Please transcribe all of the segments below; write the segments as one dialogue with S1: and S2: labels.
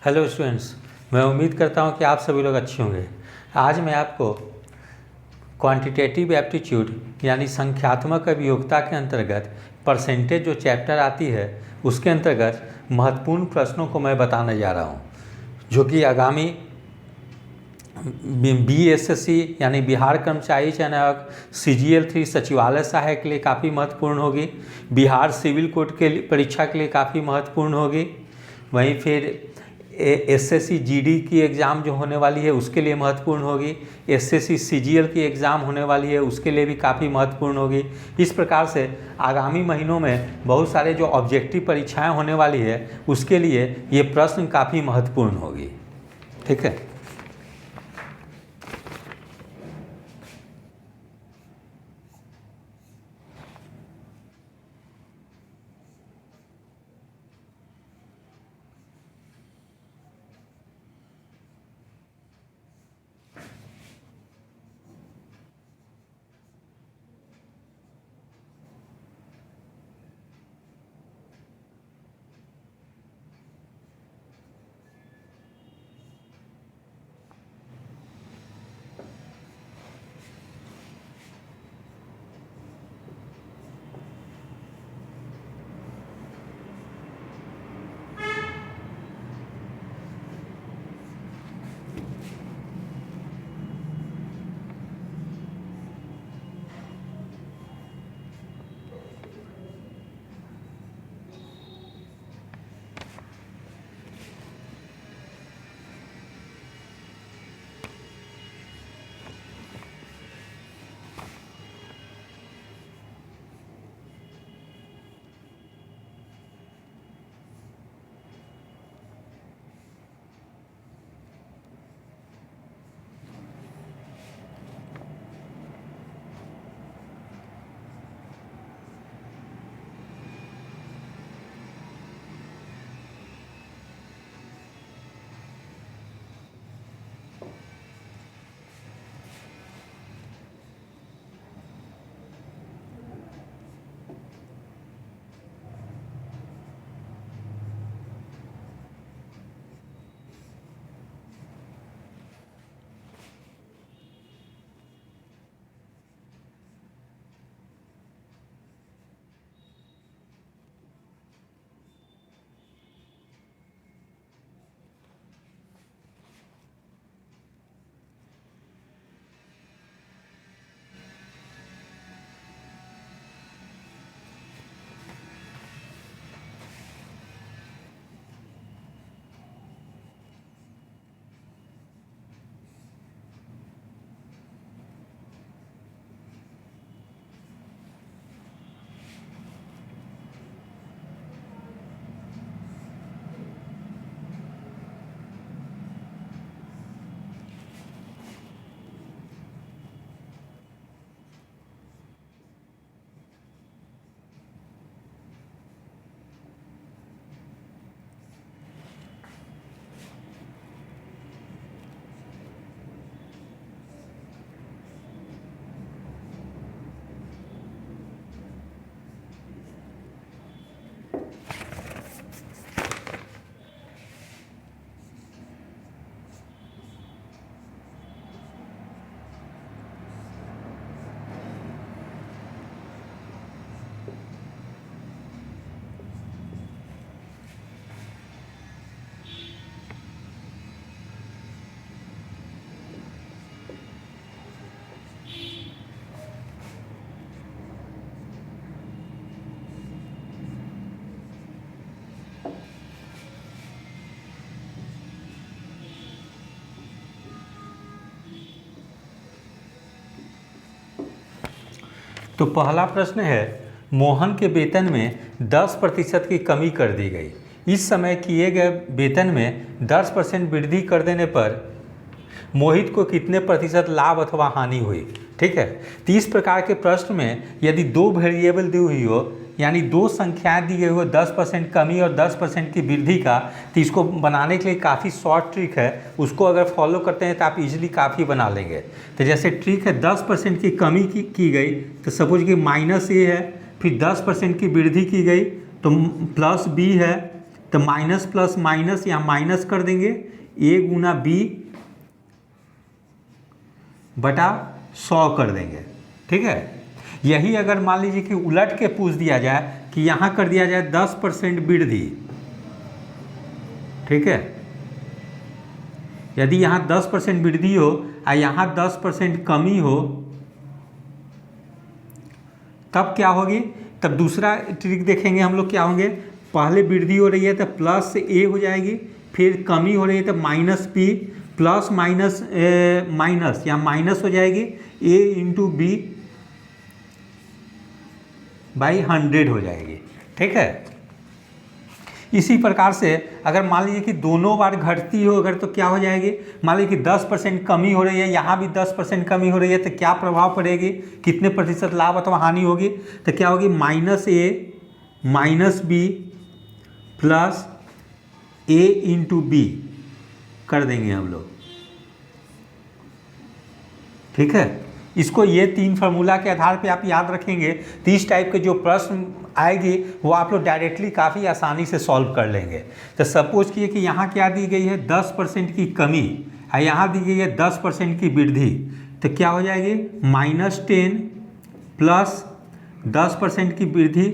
S1: Hello students, मैं उम्मीद करता हूं कि आप सभी लोग अच्छे होंगे। आज मैं आपको क्वांटिटेटिव एप्टीट्यूड यानी संख्यात्मक अभियोग्यता के अंतर्गत परसेंटेज जो चैप्टर आती है उसके अंतर्गत महत्वपूर्ण प्रश्नों को मैं बताने जा रहा हूं, जो कि आगामी BSSC यानी बिहार कर्मचारी चयन आयोग CGL 3 सचिवालय सहायक के लिए काफ़ी महत्वपूर्ण होगी। बिहार सिविल कोर्ट के परीक्षा के लिए काफ़ी महत्वपूर्ण होगी। वहीं फिर SSC GD की एग्ज़ाम जो होने वाली है उसके लिए महत्वपूर्ण होगी। SSC CGL की एग्ज़ाम होने वाली है उसके लिए भी काफ़ी महत्वपूर्ण होगी। इस प्रकार से आगामी महीनों में बहुत सारे जो ऑब्जेक्टिव परीक्षाएं होने वाली है उसके लिए ये प्रश्न काफ़ी महत्वपूर्ण होगी। ठीक है। तो पहला प्रश्न है, मोहन के वेतन में 10% की कमी कर दी गई। इस समय किए गए वेतन में 10% वृद्धि कर देने पर मोहित को कितने प्रतिशत लाभ अथवा हानि हुई। ठीक है। तो इस प्रकार के प्रश्न में यदि दो वेरिएबल दी हुई हो, यानी दो संख्याएं दी गई हो 10% कमी और 10% की वृद्धि का, तो इसको बनाने के लिए काफ़ी शॉर्ट ट्रिक है। उसको अगर फॉलो करते हैं तो आप इजीली काफ़ी बना लेंगे। तो जैसे ट्रिक है, 10% की कमी की गई तो सपोज कि -a है, फिर 10% की वृद्धि की गई तो +b है, तो माइनस प्लस माइनस यहाँ माइनस कर देंगे, ए गुना बी बटा 100 कर देंगे। ठीक है, यही अगर मान लीजिए कि उलट के पूछ दिया जाए कि यहाँ कर दिया जाए 10% वृद्धि, ठीक है, यदि यहाँ 10% वृद्धि हो और यहाँ 10% कमी हो, तब क्या होगी? तब दूसरा ट्रिक देखेंगे हम लोग, क्या होंगे, पहले वृद्धि हो रही है तो प्लस ए हो जाएगी, फिर कमी हो रही है तो minus B, plus minus minus यहाँ माइनस हो जाएगी, ए इंटू बी बाई 100 हो जाएगी। ठीक है, इसी प्रकार से अगर मान लीजिए कि दोनों बार घटती हो अगर, तो क्या हो जाएगी? मान लीजिए कि 10% कमी हो रही है, यहाँ भी 10% कमी हो रही है, तो क्या प्रभाव पड़ेगी, कितने प्रतिशत लाभ अथवा हानि होगी? तो क्या होगी? माइनस ए माइनस बी प्लस ए इंटू बी कर देंगे हम लोग। ठीक है, इसको ये 3 फार्मूला के आधार पे आप याद रखेंगे तो इस टाइप के जो प्रश्न आएगी वो आप लोग डायरेक्टली काफ़ी आसानी से सॉल्व कर लेंगे। तो सपोज किए कि यहाँ क्या दी गई है, 10% की कमी और यहाँ दी गई है 10% की वृद्धि, तो क्या हो जाएगी? -10 प्लस 10% की वृद्धि,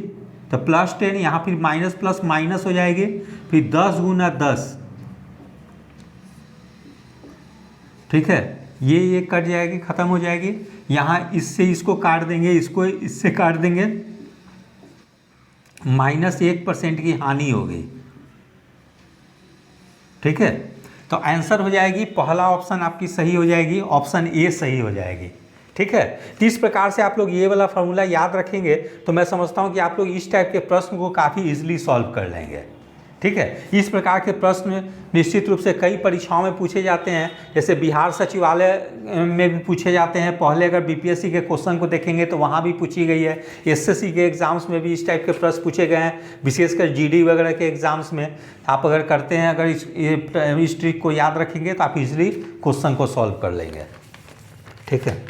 S1: तो +10, यहाँ फिर माइनस प्लस माइनस हो जाएगी, फिर 10 गुना 10। ठीक है, ये कट जाएगी, ख़त्म हो जाएगी। यहाँ इससे इसको काट देंगे, इसको इससे काट देंगे, -1% की हानि होगी। ठीक है, तो आंसर हो जाएगी, पहला ऑप्शन आपकी सही हो जाएगी, ऑप्शन ए सही हो जाएगी। ठीक है, तो इस प्रकार से आप लोग ये वाला फार्मूला याद रखेंगे तो मैं समझता हूँ कि आप लोग इस टाइप के प्रश्न को काफ़ी इजीली सॉल्व कर लेंगे। ठीक है, इस प्रकार के प्रश्न निश्चित रूप से कई परीक्षाओं में पूछे जाते हैं, जैसे बिहार सचिवालय में भी पूछे जाते हैं। पहले अगर बीपीएससी के क्वेश्चन को देखेंगे तो वहाँ भी पूछी गई है, एसएससी के एग्जाम्स में भी इस टाइप के प्रश्न पूछे गए हैं, विशेषकर जीडी वगैरह के एग्जाम्स में। आप अगर करते हैं, अगर इस ट्रिक को याद रखेंगे तो आप इजीली क्वेश्चन को सॉल्व कर लेंगे। ठीक है,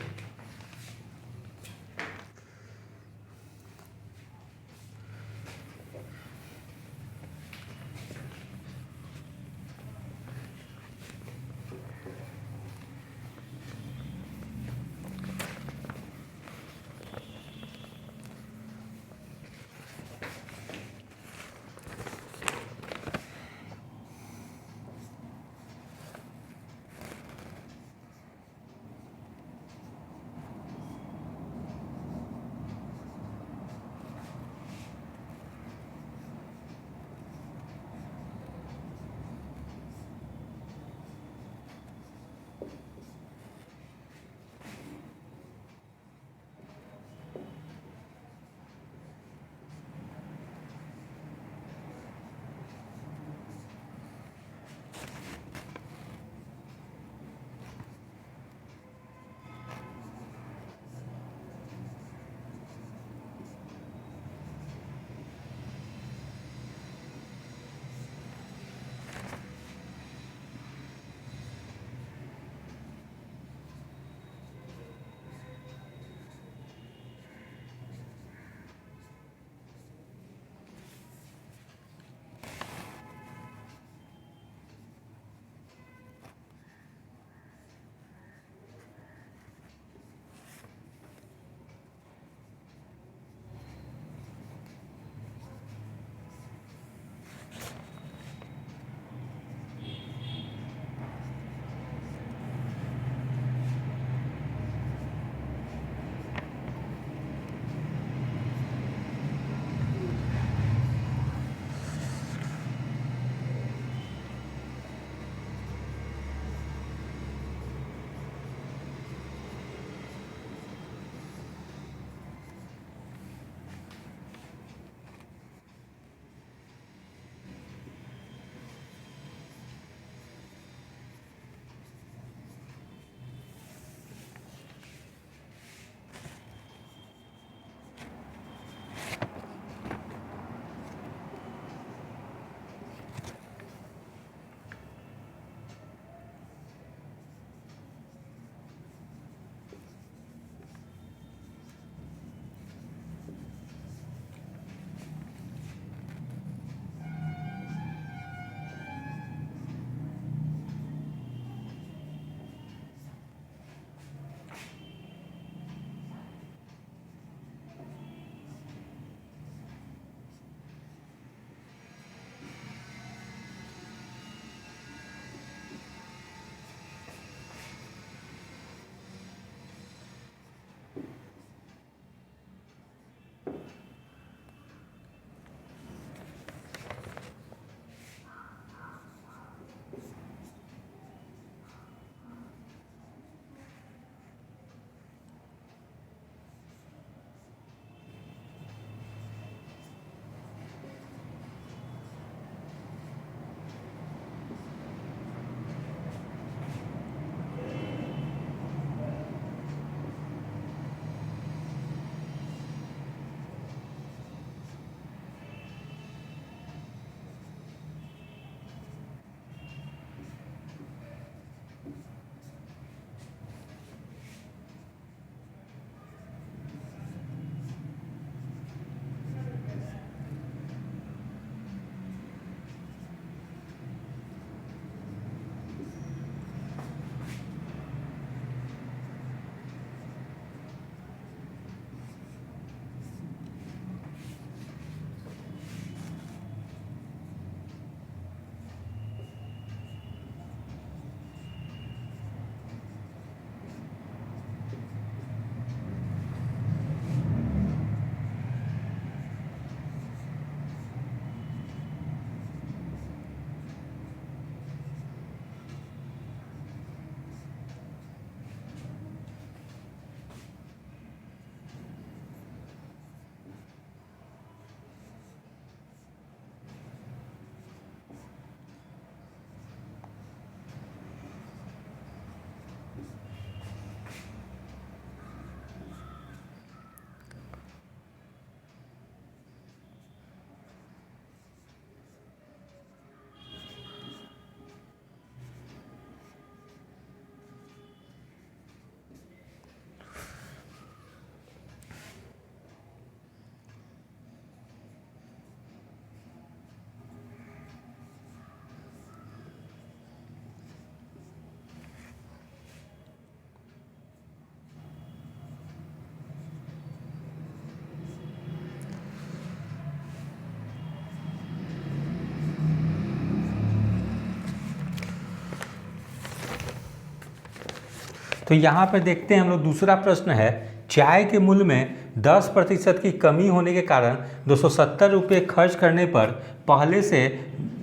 S1: तो यहाँ पर देखते हैं हम लोग, दूसरा प्रश्न है, चाय के मूल्य में 10% की कमी होने के कारण 270 रुपये खर्च करने पर पहले से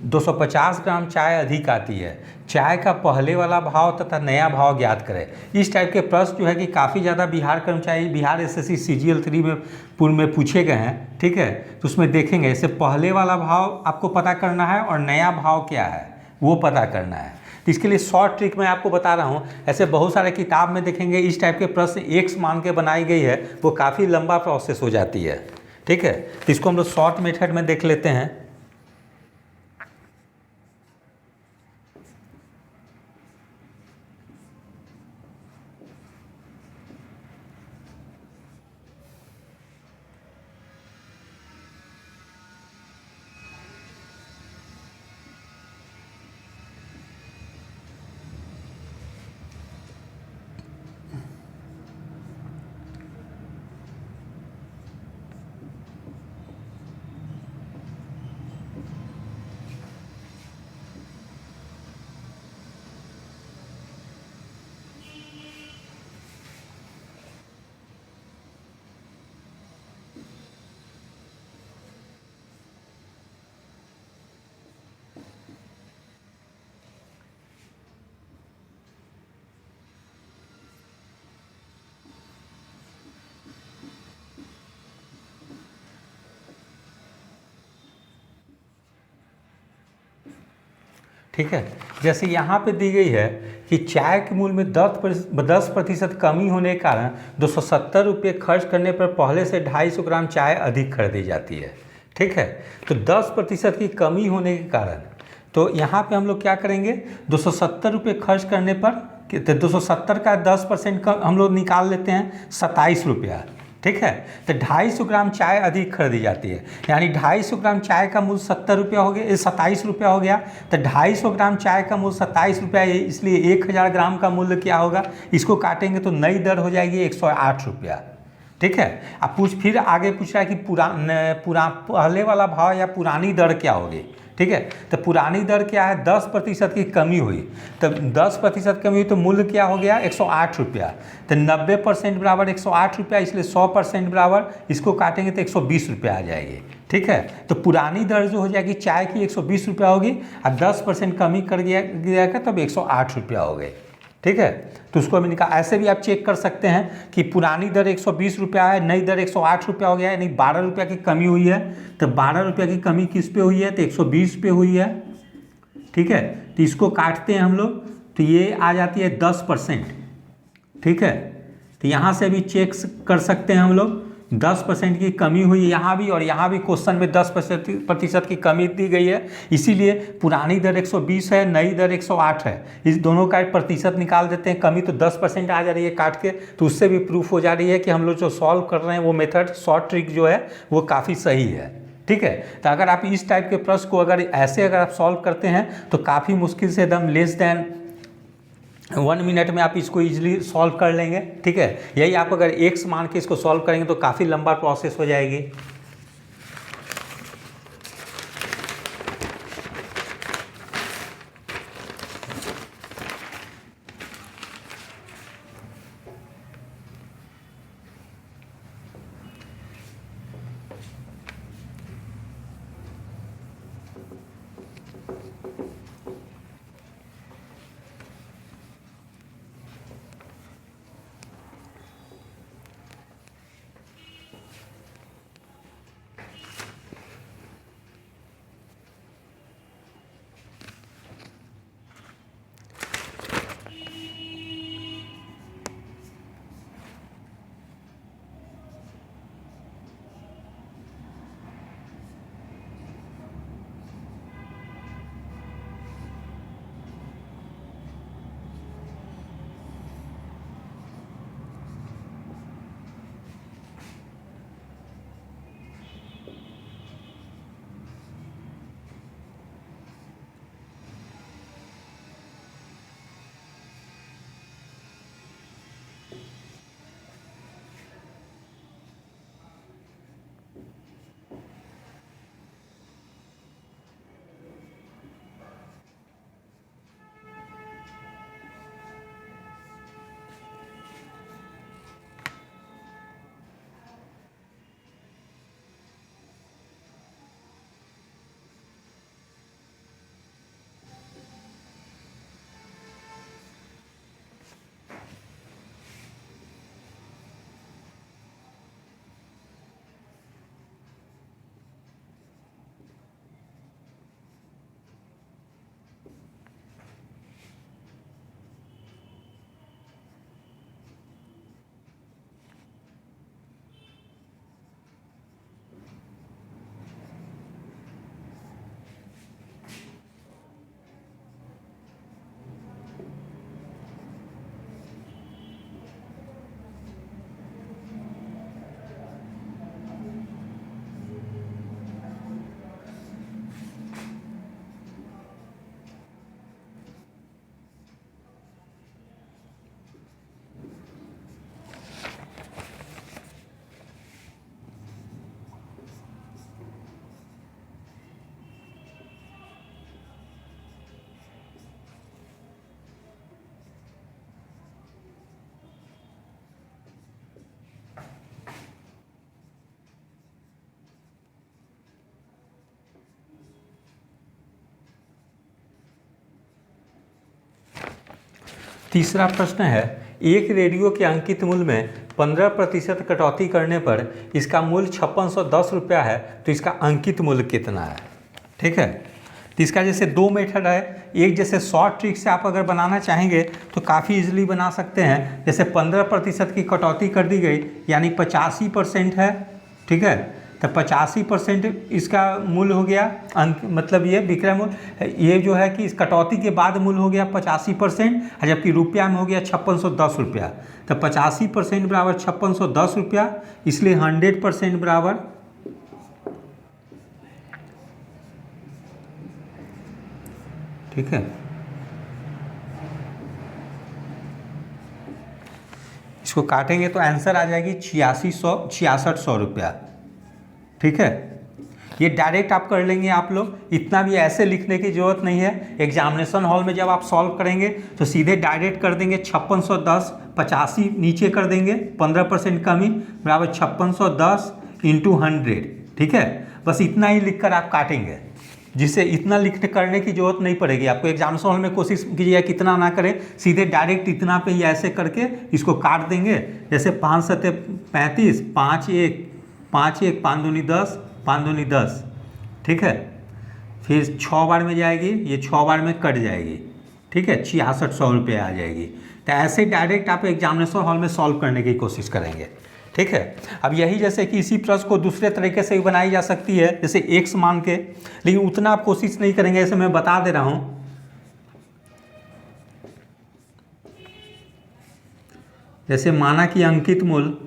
S1: 250 ग्राम चाय अधिक आती है। चाय का पहले वाला भाव तथा नया भाव ज्ञात करें। इस टाइप के प्रश्न जो है कि काफ़ी ज़्यादा बिहार कर्मचारी, बिहार एसएससी CGL 3 में पूर्व में पूछे गए हैं, ठीक है। तो उसमें देखेंगे, इससे पहले वाला भाव आपको पता करना है और नया भाव क्या है वो पता करना है। तो इसके लिए शॉर्ट ट्रिक मैं आपको बता रहा हूँ। ऐसे बहुत सारे किताब में देखेंगे इस टाइप के प्रश्न एक्स मान के बनाई गई है, वो काफ़ी लंबा प्रोसेस हो जाती है, ठीक है। तो इसको हम लोग शॉर्ट मेथड में देख लेते हैं। ठीक है, जैसे यहाँ पे दी गई है कि चाय के मूल्य में 10% कमी होने के कारण 270 रुपये खर्च करने पर पहले से 250 ग्राम चाय अधिक खरीदी जाती है, ठीक है। तो 10% की कमी होने के कारण, तो यहाँ पे हम लोग क्या करेंगे, 270 रुपये खर्च करने पर, तो 270 का 10% का हम लोग निकाल लेते हैं 27 रुपया, ठीक है। तो 250 ग्राम चाय अधिक खरीदी जाती है, यानी 250 ग्राम चाय का मूल्य 70 रुपया हो गया, 27 रुपया हो गया। तो 250 ग्राम चाय का मूल्य 27 रुपया है, इसलिए 1000 ग्राम का मूल्य क्या होगा, इसको काटेंगे तो नई दर हो जाएगी 108 रुपया, ठीक है। अब फिर आगे पूछ रहा है कि पहले वाला भाव या पुरानी दर क्या होगी, ठीक है। तो पुरानी दर क्या है, 10% की कमी हुई, तो 10% कमी हुई तो मूल्य क्या हो गया 108 रुपया। तो 90% बराबर 108 रुपया, इसलिए 100% बराबर, इसको काटेंगे तो 120 रुपया आ जाएगी, ठीक है। तो पुरानी दर जो हो जाएगी चाय की 120 रुपया होगी, और 10% कमी कर गया तब 108 रुपया हो गए, ठीक है। तो उसको अभी निकाल, ऐसे भी आप चेक कर सकते हैं कि पुरानी दर 120 रुपया है, नई दर 108 रुपया हो गया है, यानी 12 रुपया की कमी हुई है। तो 12 रुपया की कमी किस पे हुई है, तो 120 पे हुई है, ठीक है। तो इसको काटते हैं हम लोग, तो ये आ जाती है 10%, ठीक है। तो यहाँ से भी चेक कर सकते हैं हम लोग, 10% की कमी हुई यहाँ भी, और यहाँ भी क्वेश्चन में 10% की कमी दी गई है, इसीलिए पुरानी दर 120 है, नई दर 108 है, इस दोनों का प्रतिशत निकाल देते हैं, कमी तो 10% आ जा रही है काट के, तो उससे भी प्रूफ हो जा रही है कि हम लोग जो सॉल्व कर रहे हैं वो मेथड, शॉर्ट ट्रिक जो है वो काफ़ी सही है, ठीक है। तो अगर आप इस टाइप के प्रश्न को अगर आप सॉल्व करते हैं तो काफ़ी मुश्किल से एकदम लेस देन 1 मिनट में आप इसको इजीली सॉल्व कर लेंगे, ठीक है। यही आप अगर एक्स मान के इसको सॉल्व करेंगे तो काफ़ी लंबा प्रोसेस हो जाएगी। तीसरा प्रश्न है, एक रेडियो के अंकित मूल्य में 15% कटौती करने पर इसका मूल्य 5610 रुपया है, तो इसका अंकित मूल्य कितना है। ठीक है, तो इसका जैसे दो मेथड है। एक जैसे शॉर्ट ट्रिक से आप अगर बनाना चाहेंगे तो काफ़ी इजीली बना सकते हैं। जैसे 15% की कटौती कर दी गई, यानी 85% है। ठीक है, तो 85% इसका मूल्य हो गया अंक, मतलब ये विक्रय मूल्य, ये जो है कि इस कटौती के बाद मूल्य हो गया 85%, जबकि रुपया में हो गया 5610 रुपया। तो 85% बराबर 5610 रुपया, इसलिए 100% बराबर इसको काटेंगे तो आंसर आ जाएगी 6600 रुपया। ठीक है, ये डायरेक्ट आप कर लेंगे आप लोग, इतना भी ऐसे लिखने की जरूरत नहीं है। एग्जामिनेशन हॉल में जब आप सॉल्व करेंगे तो सीधे डायरेक्ट कर देंगे 5610, 85 नीचे कर देंगे, 15% कमी बराबर 5610 इंटू 100। ठीक है, बस इतना ही लिखकर आप काटेंगे, जिससे इतना लिखने करने की जरूरत नहीं पड़ेगी आपको। एग्जामिनेशन हॉल में कोशिश कीजिएगा कितना ना करें, सीधे डायरेक्ट इतना पे ही ऐसे करके इसको काट देंगे। जैसे 5 7 35, 5 1 5 1 5 दूनी 10, 5 दूनी 10। ठीक है, फिर 6 बार में जाएगी, ये 6 बार में कट जाएगी। ठीक है, 6600 रुपये आ जाएगी। तो ऐसे डायरेक्ट आप एग्जामिनेशन हॉल में सॉल्व करने की कोशिश करेंगे। ठीक है, अब यही जैसे कि इसी प्रश्न को दूसरे तरीके से भी बनाई जा सकती है, जैसे x मान के, लेकिन उतना आप कोशिश नहीं करेंगे, ऐसे मैं बता दे रहा हूँ। जैसे माना कि अंकित मूल्य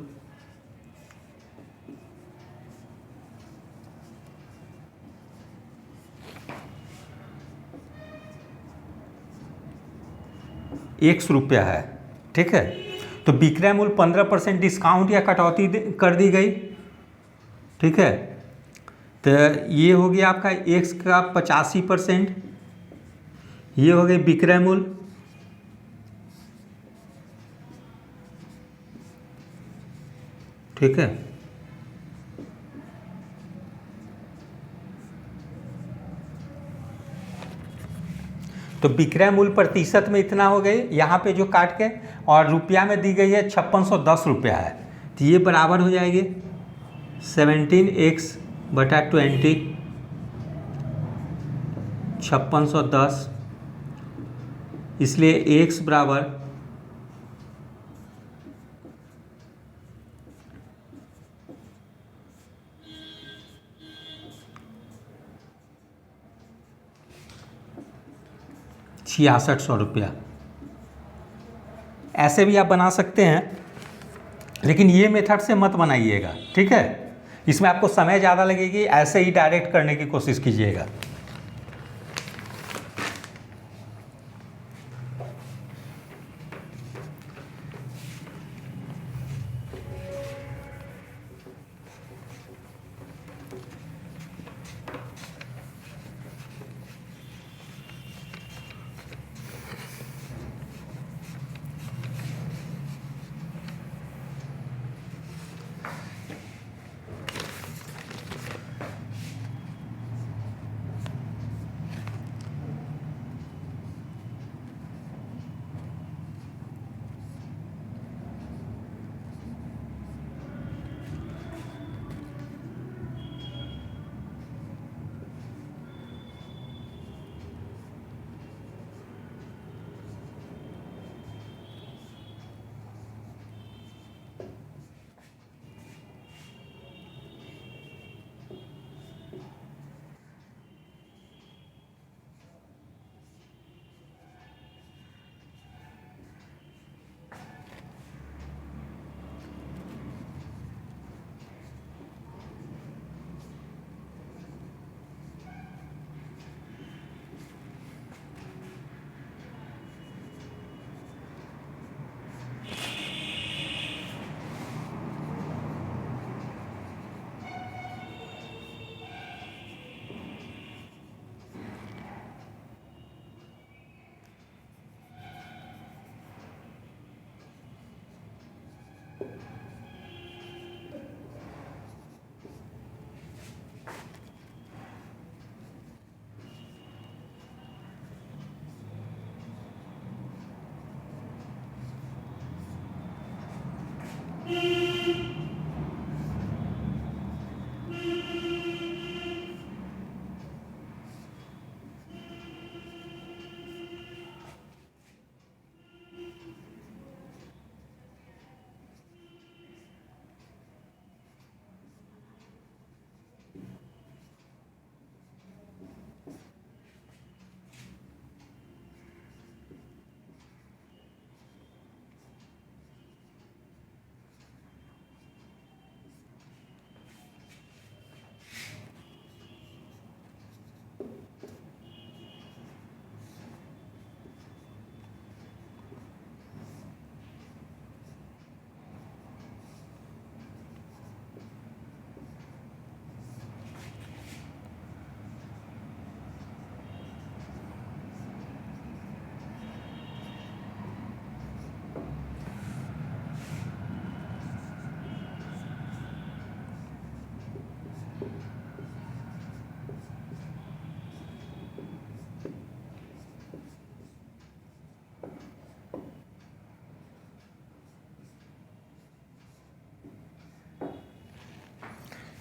S1: x रुपया है। ठीक है, तो विक्रय मूल्य 15% डिस्काउंट या कटौती कर दी गई। ठीक है, तो ये हो गया आपका x का 85%, ये हो गई विक्रय मूल्य। ठीक है, तो विक्रय मूल्य प्रतिशत में इतना हो गई यहाँ पे जो काट के, और रुपया में दी गई है 5610 रुपया है, तो ये बराबर हो जाएगी 17x बटा 20, 5610, इसलिए x बराबर 6600 रुपया। ऐसे भी आप बना सकते हैं, लेकिन ये मेथड से मत बनाइएगा। ठीक है, इसमें आपको समय ज़्यादा लगेगी, ऐसे ही डायरेक्ट करने की कोशिश कीजिएगा।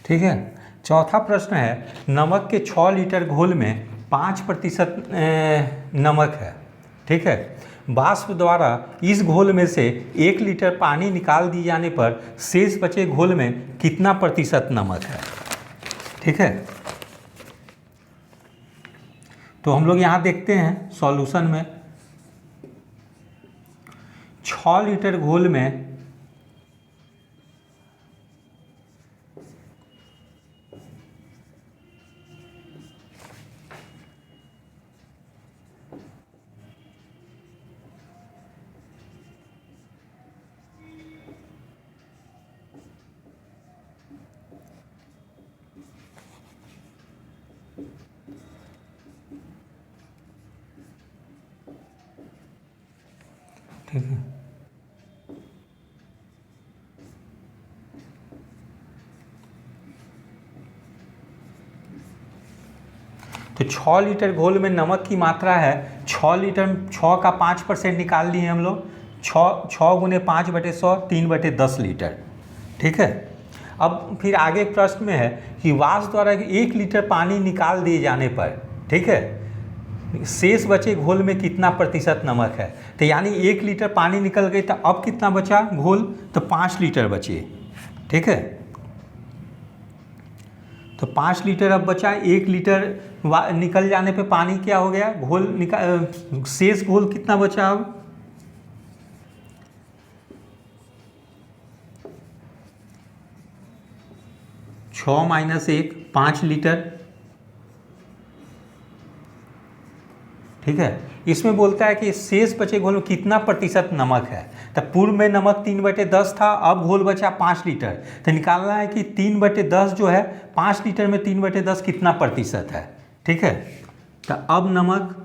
S1: ठीक है। चौथा प्रश्न है, नमक के 6 लीटर घोल में 5% नमक है। ठीक है। वाष्प द्वारा इस घोल में से 1 लीटर पानी निकाल दिए जाने पर शेष बचे घोल में कितना प्रतिशत नमक है। ठीक है। तो हम लोग यहाँ देखते हैं सॉल्यूशन में 6 लीटर घोल में ठीक है। तो 6 लीटर घोल में नमक की मात्रा है 6 लीटर, 6 का 5% निकाल लिए हम लोग, 6 गुने 5/100 3/10 लीटर। ठीक है। अब फिर आगे प्रश्न में है कि वाष्प द्वारा 1 लीटर पानी निकाल दिए जाने पर, ठीक है, शेष बचे घोल में कितना प्रतिशत नमक है। तो यानी 1 लीटर पानी निकल गई तो अब कितना बचा घोल, तो 5 लीटर बचे। ठीक है। तो 5 लीटर अब बचा, 1 लीटर निकल जाने पे पानी क्या हो गया, घोल शेष घोल कितना बचा अब, छः माइनस 1 5 लीटर। ठीक है। इसमें बोलता है कि शेष बचे घोल में कितना प्रतिशत नमक है। तो पूर्व में नमक 3/10 था, अब घोल बचा 5 लीटर। तो निकालना है कि 3/10 जो है 5 लीटर में 3/10 कितना प्रतिशत है। ठीक है। तो अब नमक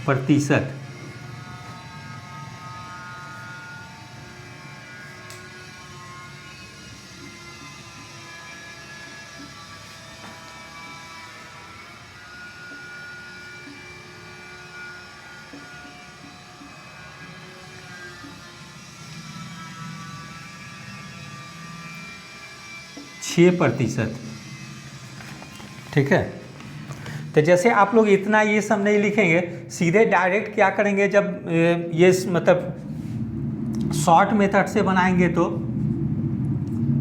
S1: प्रतिशत, छः प्रतिशत। ठीक है। तो जैसे आप लोग इतना ये सब नहीं लिखेंगे, सीधे डायरेक्ट क्या करेंगे, जब ये मतलब शॉर्ट मेथड से बनाएंगे तो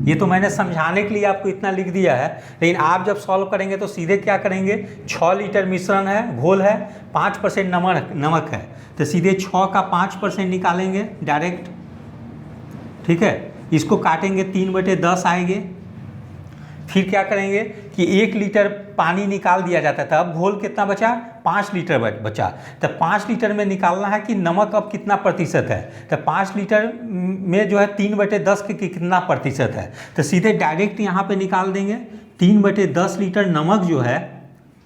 S1: ये तो मैंने समझाने के लिए आपको इतना लिख दिया है, लेकिन आप जब सॉल्व करेंगे तो सीधे क्या करेंगे, 6 लीटर मिश्रण है, घोल है, 5% नमक है, तो सीधे 6 का 5% निकालेंगे डायरेक्ट। ठीक है। इसको काटेंगे 3/10 आएंगे। फिर क्या करेंगे कि 1 लीटर पानी निकाल दिया जाता था, अब घोल कितना बचा, 5 लीटर बचा। तो 5 लीटर में निकालना है कि नमक अब कितना प्रतिशत है। तो 5 लीटर में जो है 3/10 के कितना प्रतिशत है, तो सीधे डायरेक्ट यहाँ पे निकाल देंगे। 3/10 लीटर नमक जो है,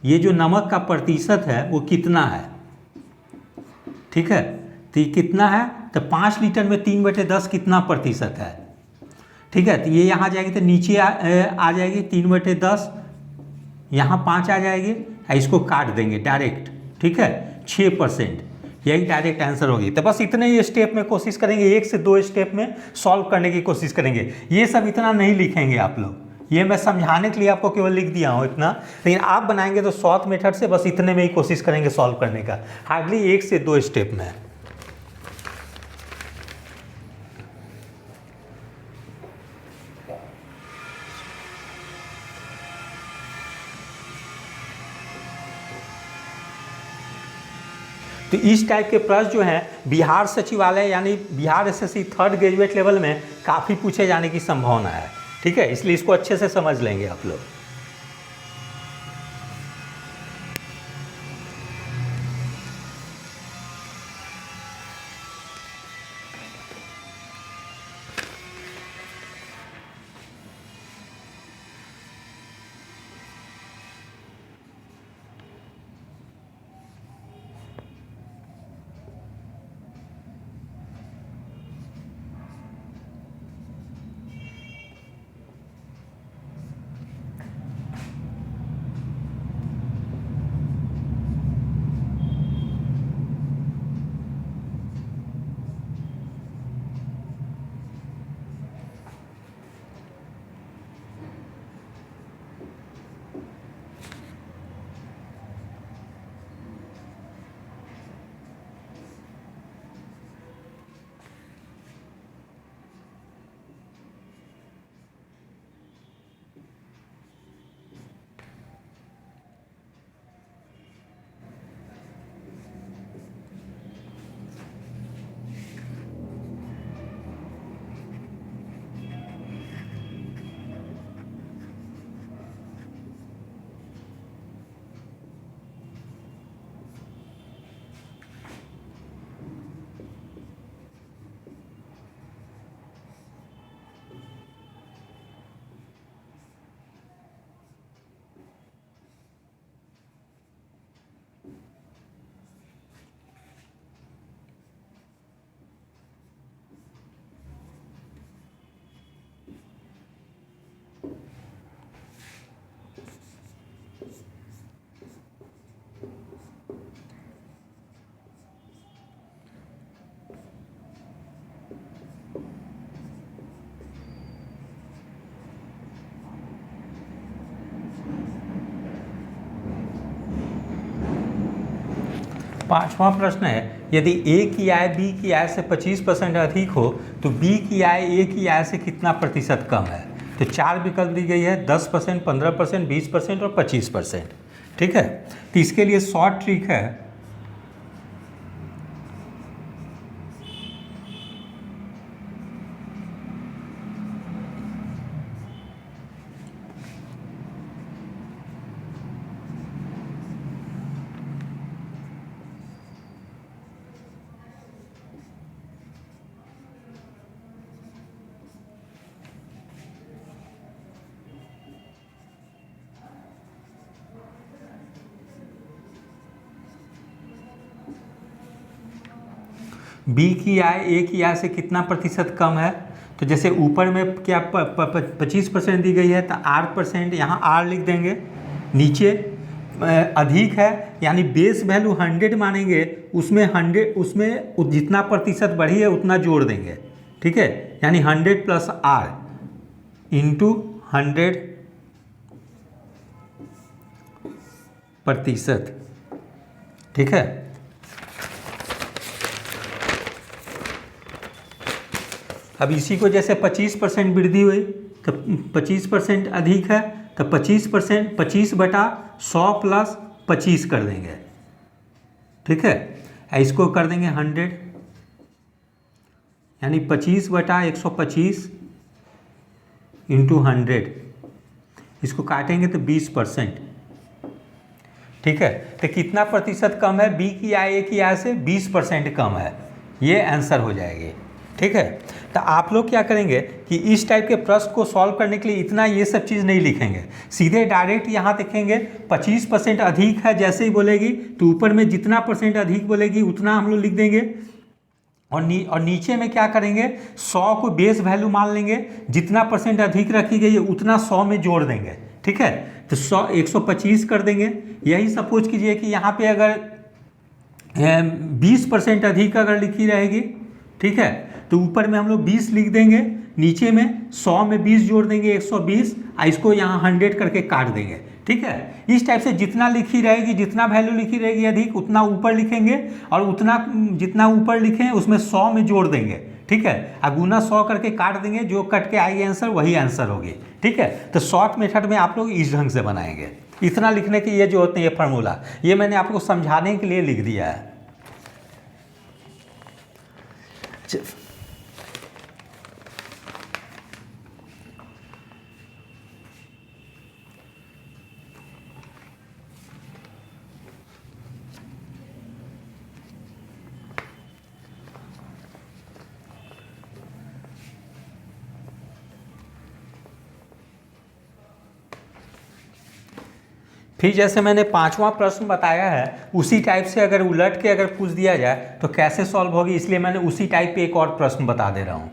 S1: ये जो नमक का प्रतिशत है वो कितना है। ठीक है। तो ये कितना है, तो 5 लीटर में 3/10 कितना प्रतिशत है। ठीक है। तो ये यहाँ जाएगी तो नीचे आ जाएगी 3/10, यहाँ 5 आ जाएगी, इसको काट देंगे डायरेक्ट। ठीक है। 6%, यही डायरेक्ट आंसर होगी। तो बस इतने ही स्टेप में कोशिश करेंगे, 1 से 2 स्टेप में सॉल्व करने की कोशिश करेंगे। ये सब इतना नहीं लिखेंगे आप लोग, ये मैं समझाने के लिए आपको केवल लिख दिया हूँ इतना, लेकिन आप बनाएंगे तो शॉर्ट मेथड से बस इतने में ही कोशिश करेंगे सॉल्व करने का, हार्डली 1 से 2 स्टेप में। तो इस टाइप के प्रश्न जो हैं बिहार सचिवालय यानी Bihar SSC 3rd graduate level में काफ़ी पूछे जाने की संभावना है। ठीक है। इसलिए इसको अच्छे से समझ लेंगे आप लोग। पांचवा प्रश्न है, यदि ए की आय बी की आय से 25% अधिक हो तो बी की आय ए की आय से कितना प्रतिशत कम है। तो 4 विकल्प दी गई है, 10%, 15%, 20% और 25%। ठीक है, तो इसके लिए शॉर्ट ट्रिक है, बी की आय ए की आय से कितना प्रतिशत कम है। तो जैसे ऊपर में क्या 25% दी गई है तो R%, यहाँ R लिख देंगे। नीचे अधिक है यानी बेस वैल्यू 100 मानेंगे, उसमें 100 उसमें जितना प्रतिशत बढ़ी है उतना जोड़ देंगे। ठीक है, यानी 100 + R × 100%। ठीक है, अब इसी को जैसे 25% वृद्धि हुई तो 25% अधिक है तो 25%, 25/100 + 25 कर देंगे। ठीक है, इसको कर देंगे 100, यानी 25/125 × 100। इसको काटेंगे तो 20%। ठीक है, तो कितना प्रतिशत कम है, बी की आय ए की आय से 20% कम है, ये आंसर हो जाएगी। ठीक है, तो आप लोग क्या करेंगे कि इस टाइप के प्रश्न को सॉल्व करने के लिए इतना ये सब चीज़ नहीं लिखेंगे, सीधे डायरेक्ट यहाँ देखेंगे 25% अधिक है जैसे ही बोलेगी तो ऊपर में जितना परसेंट अधिक बोलेगी उतना हम लोग लिख देंगे, और नीचे में क्या करेंगे 100 को बेस वैल्यू मान लेंगे, जितना परसेंट अधिक रखी गई है उतना 100 में जोड़ देंगे। ठीक है, तो 125 कर देंगे। यही सपोज कीजिए कि यहाँ पे अगर 20% अधिक अगर लिखी रहेगी, ठीक है, तो ऊपर में हम लोग 20 लिख देंगे, नीचे में 100 में 20 जोड़ देंगे 120, इसको यहाँ 100 करके काट देंगे। ठीक है, इस टाइप से जितना लिखी रहेगी, जितना वैल्यू लिखी रहेगी अधिक उतना ऊपर लिखेंगे, और उतना जितना ऊपर लिखें उसमें 100 में जोड़ देंगे। ठीक है, गुना 100 करके काट देंगे, जो कट के आएगी आंसर वही आंसर होगी। ठीक है, तो शॉर्ट मेथड में आप लोग इस ढंग से बनाएंगे। इतना लिखने की ये जो होते हैं ये फार्मूला, ये मैंने आपको समझाने के लिए लिख दिया है। फिर जैसे मैंने पांचवा प्रश्न बताया है उसी टाइप से अगर उलट के अगर पूछ दिया जाए तो कैसे सॉल्व होगी, इसलिए मैंने उसी टाइप पे एक और प्रश्न बता दे रहा हूँ।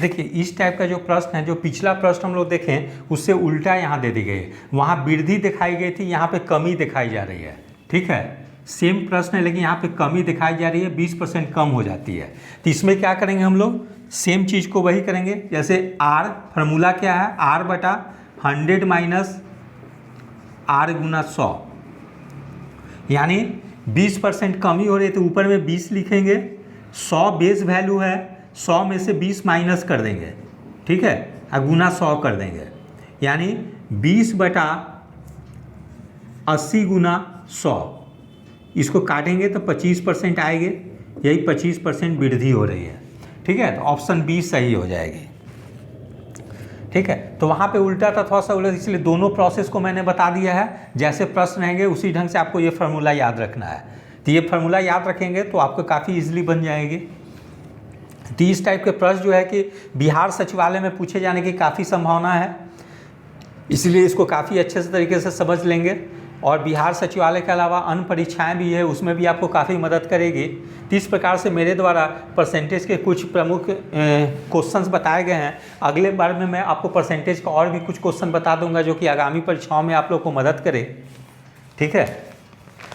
S1: देखिए इस टाइप का जो प्रश्न है, जो पिछला प्रश्न हम लोग देखें उससे उल्टा यहाँ दे दी गई। वहाँ वृद्धि दिखाई गई थी, यहाँ पे कमी दिखाई जा रही है। ठीक है, सेम प्रश्न है लेकिन यहाँ पे कमी दिखाई जा रही है, 20% कम हो जाती है। तो इसमें क्या करेंगे हम लोग, सेम चीज़ को वही करेंगे। जैसे R फार्मूला क्या है, R बटा 100 माइनस R गुना 100, यानी 20% कमी हो रही है तो ऊपर में 20 लिखेंगे। 100 बेस वैल्यू है, 100 में से 20 माइनस कर देंगे, ठीक है, और गुना 100 कर देंगे, यानी 20 बटा 80 गुना 100। इसको काटेंगे तो 25% आएंगे, यही 25% वृद्धि हो रही है। ठीक है, तो ऑप्शन बी सही हो जाएगी। ठीक है, तो वहाँ पे उल्टा था, थोड़ा सा उल्टा, इसलिए दोनों प्रोसेस को मैंने बता दिया है। जैसे प्रश्न रहेंगे उसी ढंग से आपको ये फार्मूला याद रखना है। तो ये फार्मूला याद रखेंगे तो आपको काफ़ी इजीली बन जाएगी। तो इस टाइप के प्रश्न जो है कि बिहार सचिवालय में पूछे जाने की काफ़ी संभावना है, इसलिए इसको काफ़ी अच्छे से तरीके से समझ लेंगे। और बिहार सचिवालय के अलावा अन्य परीक्षाएं भी है, उसमें भी आपको काफ़ी मदद करेगी। तो इस प्रकार से मेरे द्वारा परसेंटेज के कुछ प्रमुख क्वेश्चंस बताए गए हैं। अगले बार में मैं आपको परसेंटेज का और भी कुछ क्वेश्चन बता दूंगा जो कि आगामी परीक्षाओं में आप लोग को मदद करे। ठीक है,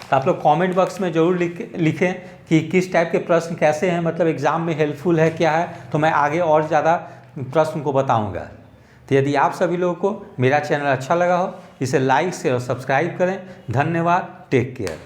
S1: तो आप लोग कमेंट बॉक्स में ज़रूर लिखें कि किस टाइप के प्रश्न कैसे हैं, मतलब एग्ज़ाम में हेल्पफुल है क्या है, तो मैं आगे और ज़्यादा प्रश्न को बताऊँगा। तो यदि आप सभी लोगों को मेरा चैनल अच्छा लगा हो, इसे लाइक शेयर और सब्सक्राइब करें। धन्यवाद, टेक केयर।